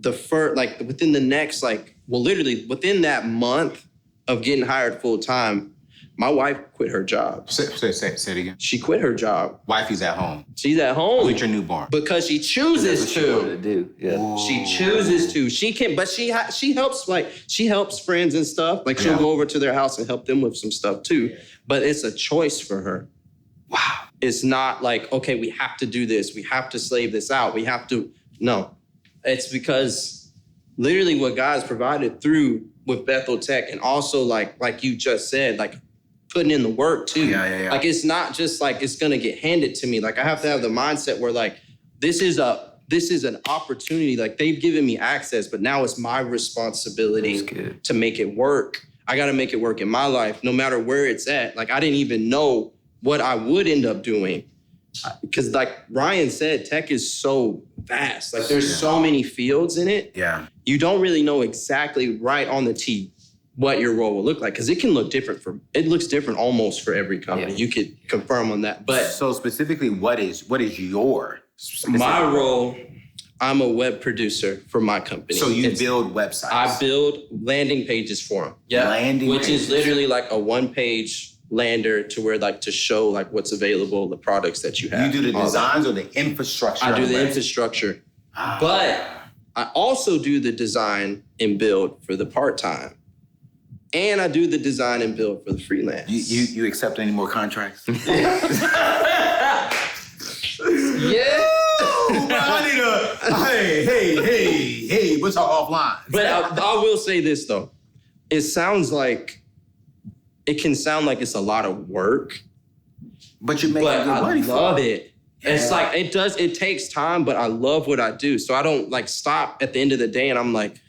the next, literally within that month of getting hired full time, my wife quit her job. Say it again. She quit her job. Wifey's at home. She's at home. With your newborn. Because she chooses She wanted to do. Yeah. She chooses to. She can, but she helps, she helps friends and stuff. She'll go over to their house and help them with some stuff too. But it's a choice for her. Wow. It's not okay, we have to do this. We have to slave this out. We have to, no. It's because literally what God has provided through with Bethel Tech, and also like you just said, putting in the work too. Yeah. It's not just it's gonna get handed to me. I have to have the mindset where this is an opportunity. They've given me access, but now it's my responsibility to make it work. I gotta make it work in my life, no matter where it's at. I didn't even know what I would end up doing. Because Ryan said, tech is so vast. There's so many fields in it. Yeah. You don't really know exactly right on the tee what your role will look like. Because it can look different it looks different almost for every company. Yeah. You could confirm on that. But so specifically, what is your my role? I'm a web producer for my company. So you build websites? I build landing pages for them. Yeah. Which is literally a one-page lander to where like to show like what's available, the products that you have. You do the designs or the infrastructure? I do the infrastructure. But I also do the design and build for the part-time. And I do the design and build for the freelance. You accept any more contracts? Yeah. Hey, what's our offline? But I will say this though. It can sound like it's a lot of work. But you're making good money for it. I love it. It's like, it takes time, but I love what I do. So I don't like stop at the end of the day and I'm like,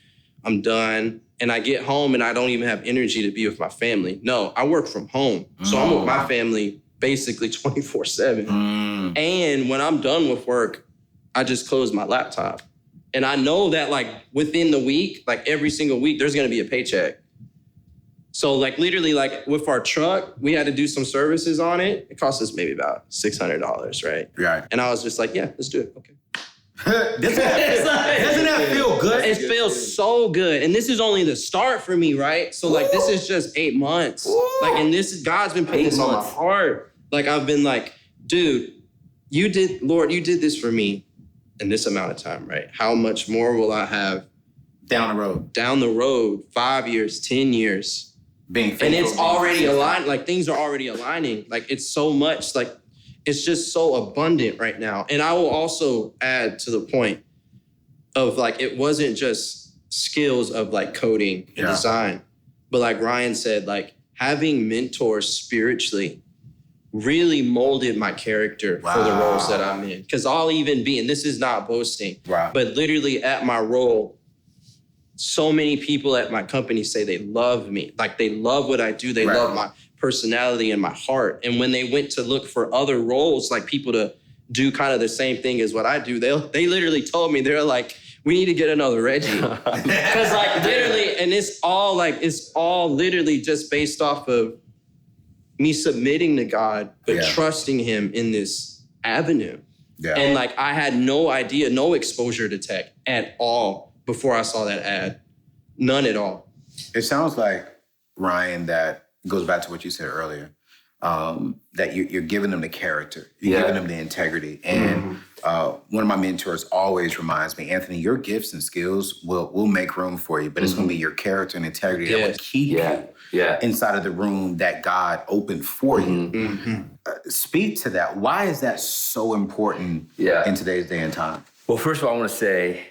I'm done. And I get home and I don't even have energy to be with my family. No, I work from home. So I'm with my family basically 24/7. And when I'm done with work, I just close my laptop. And I know that like within the week, like every single week, there's gonna be a paycheck. So like literally like with our truck, we had to do some services on it. It cost us maybe about $600, right? Right. And I was just like, yeah, let's do it. Okay. Doesn't that feel good? It feels so good. And this is only the start for me, right? So like this is just 8 months. Like, and God's been putting this on my heart. Like I've been like, dude, Lord, you did this for me in this amount of time, right? How much more will I have down the road? Down the road, 5 years, 10 years. Being faithful. And it's already aligned, like things are already aligning. Like it's so much, like it's just so abundant right now. And I will also add to the point of like, it wasn't just skills of like coding and design, but like Ryan said, like having mentors spiritually really molded my character for the roles that I'm in. Because I'll even be, and this is not boasting, but literally at my role, so many people at my company say they love me. Like they love what I do. They love my personality and my heart. And when they went to look for other roles, like people to do kind of the same thing as what I do, they literally told me, they're like, we need to get another Reggie. Because like literally, and it's all literally just based off of me submitting to God, but trusting him in this avenue. Yeah. And like, I had no idea, no exposure to tech at all before I saw that ad. None at all. It sounds like, Ryan, that goes back to what you said earlier, that you're giving them the character. You're giving them the integrity. And one of my mentors always reminds me, Anthony, your gifts and skills will make room for you, but it's going to be your character and integrity that will keep you inside of the room that God opened for you. Speak to that. Why is that so important in today's day and time? Well, first of all, I want to say,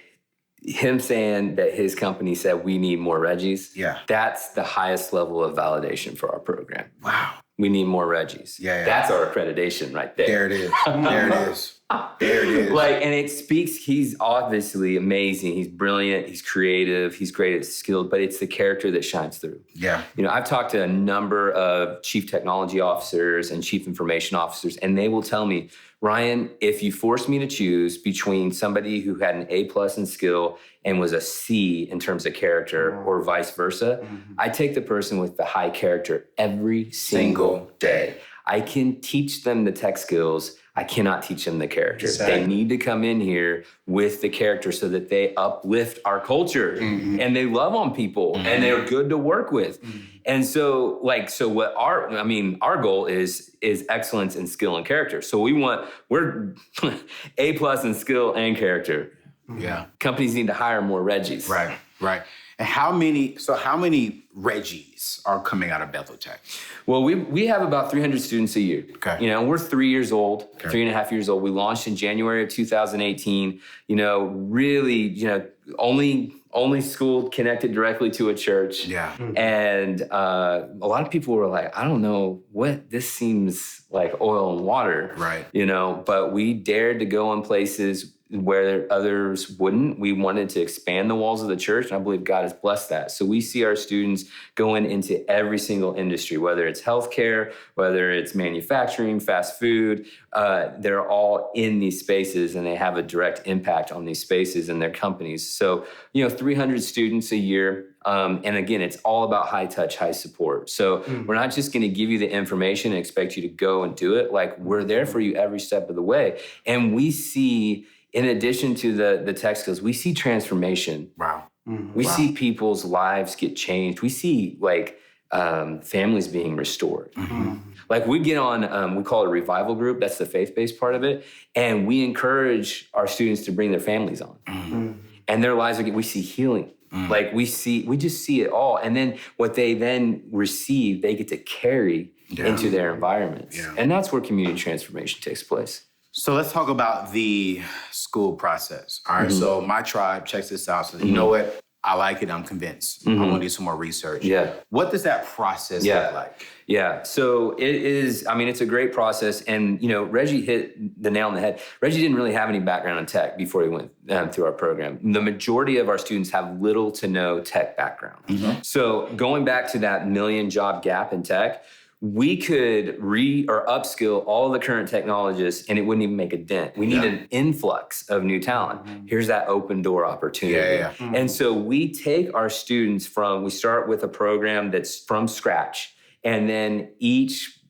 him saying that his company said we need more Reggies, that's the highest level of validation for our program. Wow. We need more Reggies. That's our accreditation right there. There it is. There it is. There it is. Like, and it speaks, he's obviously amazing. He's brilliant. He's creative. He's great at skilled, but it's the character that shines through. Yeah. You know, I've talked to a number of chief technology officers and chief information officers, and they will tell me, Ryan, if you forced me to choose between somebody who had an A+ in skill and was a C in terms of character or vice versa, I take the person with the high character every single day. I can teach them the tech skills. I cannot teach them the character. Exactly. They need to come in here with the character so that they uplift our culture and they love on people and they're good to work with. And so what our goal is excellence in skill and character. So we're A+ in skill and character. Yeah. Companies need to hire more Reggies. Right. And how many Reggies are coming out of Bethel Tech? Well, we have about 300 students a year. Okay. You know, we're 3 years old, 3.5 years old. We launched in January of 2018. You know, really, you know, only school connected directly to a church. Yeah. And a lot of people were like, I don't know this seems like oil and water. Right. You know, but we dared to go in places where others wouldn't. We wanted to expand the walls of the church, and I believe God has blessed that. So we see our students going into every single industry, whether it's healthcare, whether it's manufacturing, fast food. They're all in these spaces, and they have a direct impact on these spaces and their companies. So, you know, 300 students a year. And again, it's all about high touch, high support. So we're not just going to give you the information and expect you to go and do it. Like, we're there for you every step of the way. And we see, in addition to the tech skills, we see transformation. Wow. We see people's lives get changed. We see families being restored. Like we get on, we call it a revival group. That's the faith-based part of it. And we encourage our students to bring their families on. And their lives, we see healing. Like we just see it all. And then what they then receive, they get to carry into their environments. And that's where community transformation takes place. So let's talk about the school process. All right, so my tribe checks this out. So you know what? I like it. I'm convinced. I'm gonna do some more research. What does that process look like? So it is, it's a great process. And, Reggie hit the nail on the head. Reggie didn't really have any background in tech before he went through our program. The majority of our students have little to no tech background. So going back to that 1 million job gap in tech, we could upskill all the current technologists and it wouldn't even make a dent. We need an influx of new talent. Here's that open door opportunity. And so we take our students we start with a program that's from scratch, and then each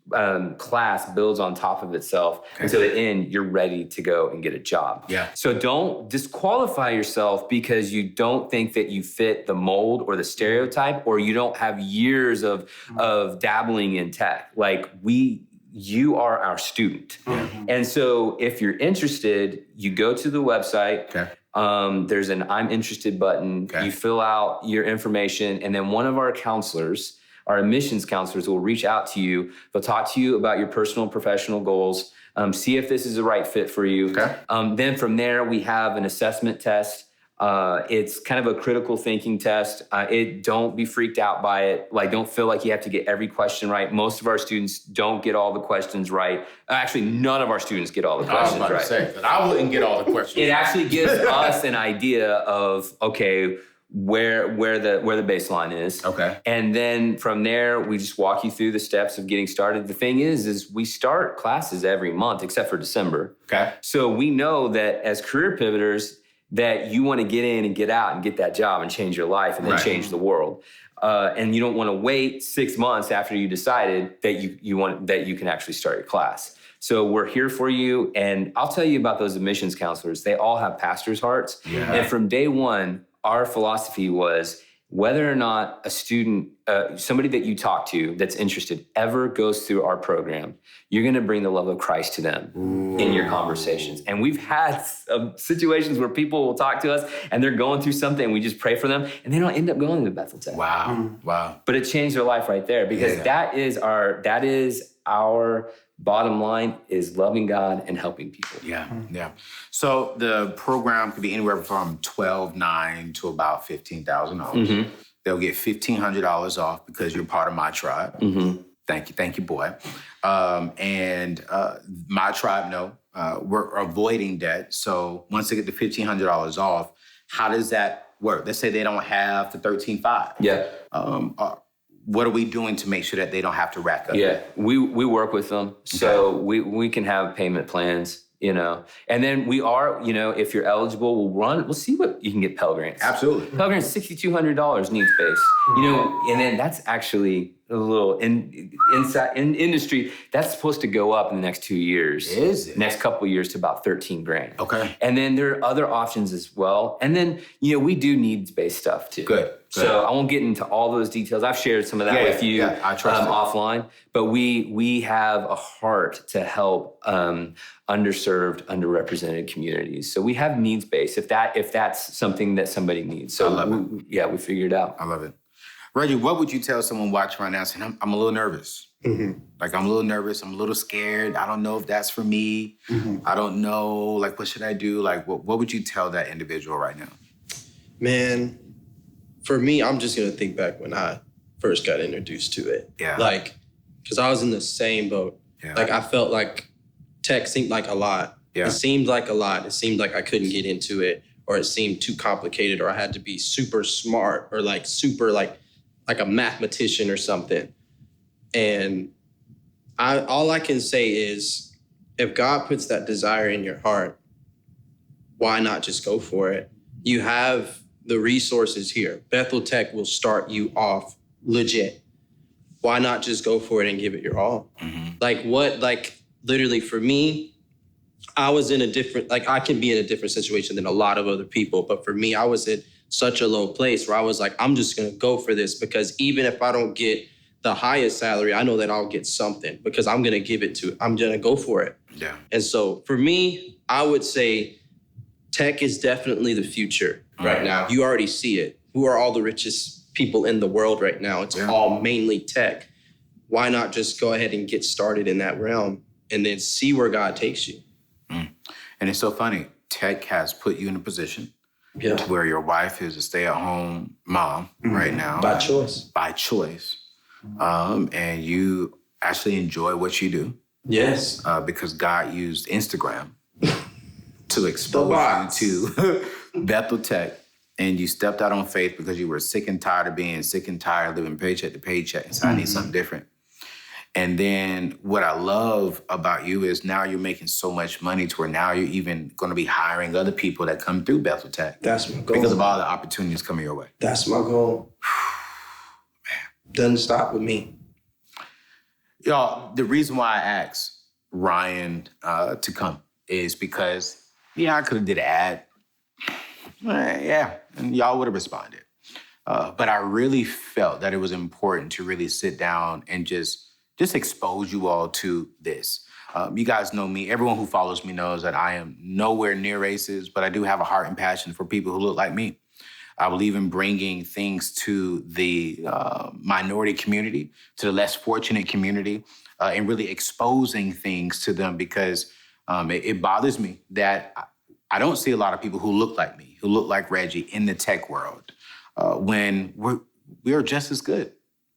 class builds on top of itself. And so at the end, you're ready to go and get a job. So don't disqualify yourself because you don't think that you fit the mold or the stereotype, or you don't have years of dabbling in tech. Like you are our student. And so if you're interested, you go to the website. There's an I'm interested button. You fill out your information, and then one of our counselors, our admissions counselors, will reach out to you. They'll talk to you about your personal and professional goals, see if this is the right fit for you. Then from there, we have an assessment test. It's kind of a critical thinking test. Don't be freaked out by it. Like, don't feel like you have to get every question right. Most of our students don't get all the questions right. Actually, none of our students get all the questions right. I was about to say, but I wouldn't get all the questions. It actually gives us an idea of, okay, where the baseline is. And then from there, we just walk you through the steps of getting started. The thing is we start classes every month except for December. So we know that as career pivoters, that you want to get in and get out and get that job and change your life and then change the world. And you don't want to wait 6 months after you decided that you can actually start your class. So we're here for you. And I'll tell you about those admissions counselors. They all have pastors' hearts. And from day one, our philosophy was whether or not a student, somebody that you talk to that's interested ever goes through our program, you're going to bring the love of Christ to them in your conversations. And we've had situations where people will talk to us and they're going through something and we just pray for them and they don't end up going to Bethel Tech. Wow. But it changed their life right there because that is our bottom line, is loving God and helping people. So the program could be anywhere from $12,900 to about $15,000. They'll get $1,500 off because you're part of my tribe. Thank you, boy. And my tribe, we're avoiding debt. So once they get the $1,500 off, how does that work? Let's say they don't have the $13,500. What are we doing to make sure that they don't have to rack up? We work with them. So we can have payment plans, and then we are, if you're eligible, we'll see what you can get Pell Grants. Absolutely. Pell Grants, $6,200 needs-based, and then that's actually a little inside in industry, that's supposed to go up in the next 2 years. Is it? Next couple of years to about $13,000. Okay. And then there are other options as well. And then, we do needs-based stuff too. Good. So I won't get into all those details. I've shared some of that with you I trust offline. But we have a heart to help underserved, underrepresented communities. So we have needs-based if that's something that somebody needs. So I love it. We figured it out. I love it. Reggie, what would you tell someone watching right now saying, I'm a little nervous? Like, I'm a little nervous. I'm a little scared. I don't know if that's for me. I don't know, like, what should I do? Like, what would you tell that individual right now? Man, for me, I'm just going to think back when I first got introduced to it. Like, because I was in the same boat. Like, I felt like tech seemed like a lot. It seemed like a lot. It seemed like I couldn't get into it, or it seemed too complicated, or I had to be super smart, or like super like a mathematician or something. And all I can say is, if God puts that desire in your heart, why not just go for it? You have the resources here. Bethel Tech will start you off legit. Why not just go for it and give it your all? Literally for me, I was in I can be in a different situation than a lot of other people. But for me, I was in such a low place where I was like, I'm just going to go for this, because even if I don't get the highest salary, I know that I'll get something because I'm going to go for it. Yeah. And so for me, I would say tech is definitely the future right now. You already see it. Who are all the richest people in the world right now? It's all mainly tech. Why not just go ahead and get started in that realm and then see where God takes you? And it's so funny. Tech has put you in a position to where your wife is a stay-at-home mom right now. By choice. By choice. And you actually enjoy what you do. Yes. Because God used Instagram to expose you to Bethel Tech. And you stepped out on faith because you were sick and tired of being sick and tired of living paycheck to paycheck. And so I need something different. And then what I love about you is now you're making so much money to where now you're even going to be hiring other people that come through Bethel Tech. That's my goal. Because of all the opportunities coming your way. That's my goal. Doesn't stop with me. Y'all, the reason why I asked Ryan to come is because, I could have did an ad. And y'all would have responded. But I really felt that it was important to really sit down and just expose you all to this. You guys know me. Everyone who follows me knows that I am nowhere near racist, but I do have a heart and passion for people who look like me. I believe in bringing things to the minority community, to the less fortunate community, and really exposing things to them because it bothers me that I don't see a lot of people who look like me, who look like Reggie in the tech world, when we're just as good,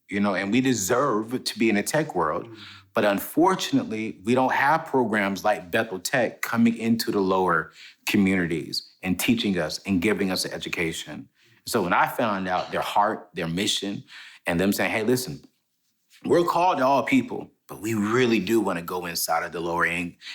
and we deserve to be in the tech world. But unfortunately, we don't have programs like Bethel Tech coming into the lower communities and teaching us and giving us an education. So when I found out their heart, their mission, and them saying, hey, listen, we're called to all people, but we really do want to go inside of the lower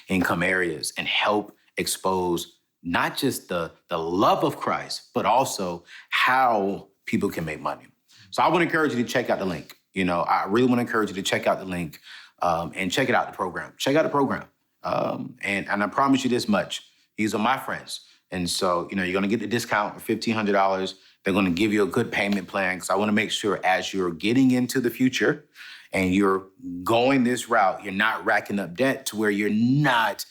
income areas and help expose not just the love of Christ, but also how people can make money. So I want to encourage you to check out the link. I really want to encourage you to check out the link and check it out, the program. Check out the program. And I promise you this much. These are my friends. And so, you're going to get the discount of $1,500. They're going to give you a good payment plan because I want to make sure as you're getting into the future and you're going this route, you're not racking up debt to where you're not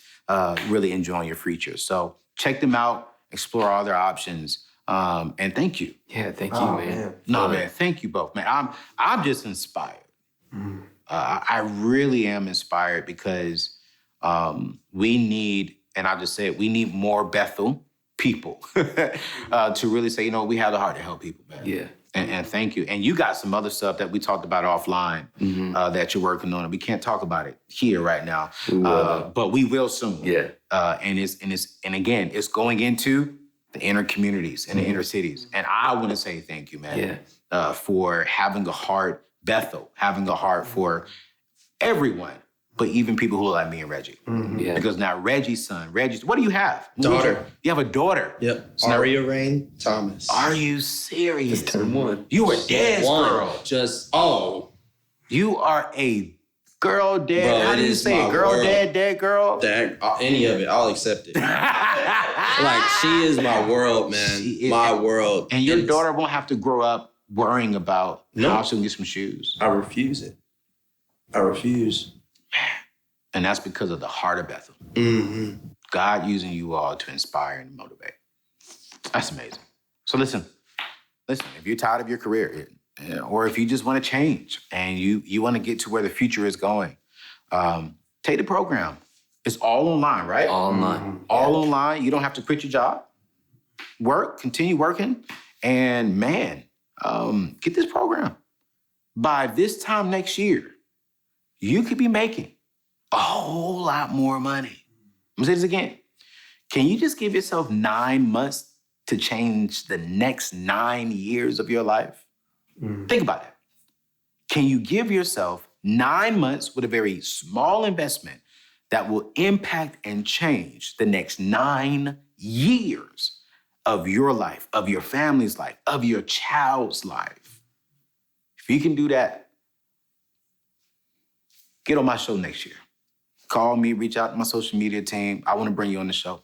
really enjoying your future. So check them out, explore all their options, and thank you. Yeah, thank you, man. No, man, thank you both, man. I'm just inspired. I really am inspired because we need, and I'll just say it, we need more Bethel people to really say, we have the heart to help people, man. Yeah. And thank you. And you got some other stuff that we talked about offline that you're working on, and we can't talk about it here right now, but we will soon. Yeah. And again, it's going into the inner communities and the inner cities. And I want to say thank you, man, for having a heart, Bethel, having a heart for everyone, but even people who look like me and Reggie. Yeah. Because now Reggie's son, what do you have? Daughter. You have a daughter. Yep. So Aria Rain Thomas. Are you serious? Turn one. You a dad's girl. You are a girl dad. Bro, How do you say it? Girl, world. dad, girl? Any of it, I'll accept it. Like, she is my world, man. My world. And your daughter won't have to grow up worrying about how she'll get some shoes. I refuse it. I refuse. And that's because of the heart of Bethel. God using you all to inspire and motivate. That's amazing. So listen, if you're tired of your career, or if you just want to change and you want to get to where the future is going, take the program. It's all online, right? All online. All online. You don't have to quit your job. Continue working. And man, get this program. By this time next year, you could be making a whole lot more money. I'm gonna say this again. Can you just give yourself 9 months to change the next 9 years of your life? Think about it. Can you give yourself 9 months with a very small investment that will impact and change the next 9 years of your life, of your family's life, of your child's life? If you can do that, get on my show next year. Call me, reach out to my social media team. I want to bring you on the show.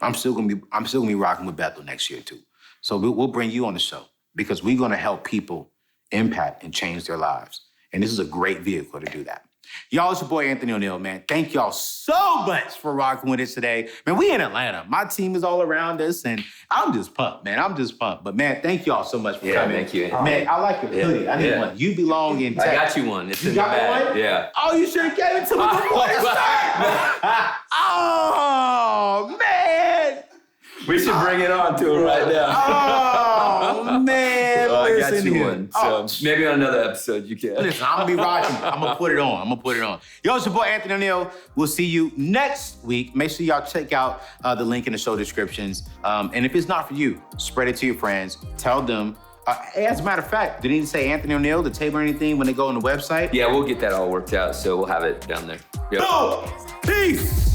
I'm still gonna be rocking with Bethel next year too. So we'll bring you on the show because we're gonna help people impact and change their lives. And this is a great vehicle to do that. Y'all, it's your boy Anthony O'Neal, man. Thank y'all so much for rocking with us today. Man, we in Atlanta. My team is all around us, and I'm just pumped, man. I'm just pumped. But, man, thank y'all so much for coming. Thank you. Man, I like your hoodie. I need one. You belong in Tech. I got you one. It's You in the got bag. one? Yeah. Oh, you should have gave it to me before this started. Oh, man. We should bring it on to him right now. Oh, man. Well, I got Listen you here. one. So maybe on another episode you can. Listen, I'm gonna be rocking it. I'm gonna put it on. Yo, it's your boy Anthony O'Neal. We'll see you next week. Make sure y'all check out the link in the show descriptions. And if it's not for you, spread it to your friends. Tell them. As a matter of fact, did he say Anthony O'Neal, the table or anything when they go on the website? Yeah, we'll get that all worked out. So we'll have it down there. Yep. No! Peace!